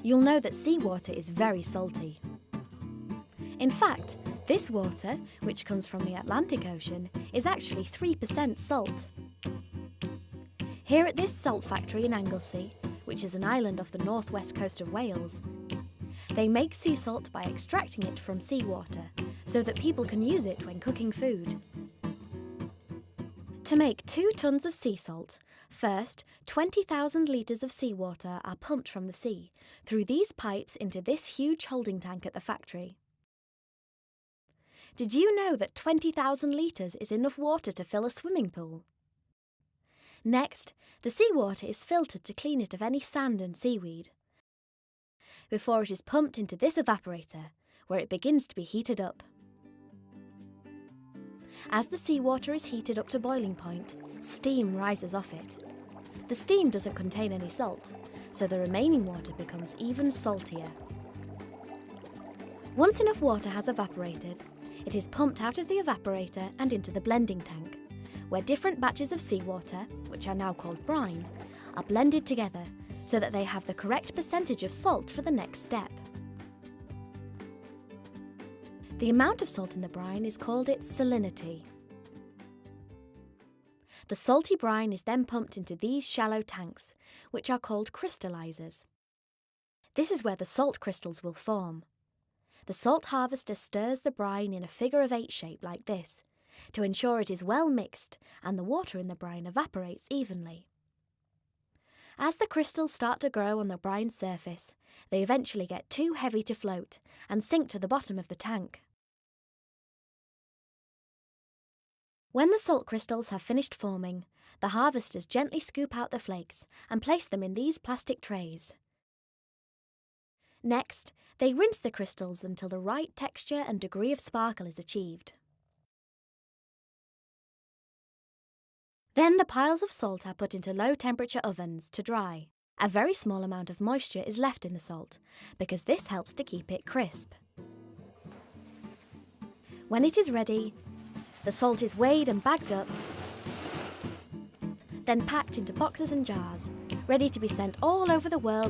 you'll know that seawater is very salty. In fact, this water, which comes from the Atlantic Ocean, is actually 3% salt. Here at this salt factory in Anglesey, which is an island off the northwest coast of Wales, they make sea salt by extracting it from seawater so that people can use it when cooking food. To make 2 tons of sea salt, first 20,000 litres of seawater are pumped from the sea through these pipes into this huge holding tank at the factory. Did you know that 20,000 litres is enough water to fill a swimming pool? Next, the seawater is filtered to clean it of any sand and seaweed, before it is pumped into this evaporator, where it begins to be heated up. As the seawater is heated up to boiling point, steam rises off it. The steam doesn't contain any salt, so the remaining water becomes even saltier. Once enough water has evaporated, it is pumped out of the evaporator and into the blending tank, where different batches of seawater, which are now called brine, are blended together so that they have the correct percentage of salt for the next step. The amount of salt in the brine is called its salinity. The salty brine is then pumped into these shallow tanks, which are called crystallizers. This is where the salt crystals will form. The salt harvester stirs the brine in a figure-of-8 shape like this, to ensure it is well mixed and the water in the brine evaporates evenly. As the crystals start to grow on the brine's surface, they eventually get too heavy to float and sink to the bottom of the tank. When the salt crystals have finished forming, the harvesters gently scoop out the flakes and place them in these plastic trays. Next, they rinse the crystals until the right texture and degree of sparkle is achieved. Then the piles of salt are put into low-temperature ovens to dry. A very small amount of moisture is left in the salt, because this helps to keep it crisp. When it is ready, the salt is weighed and bagged up, then packed into boxes and jars, ready to be sent all over the world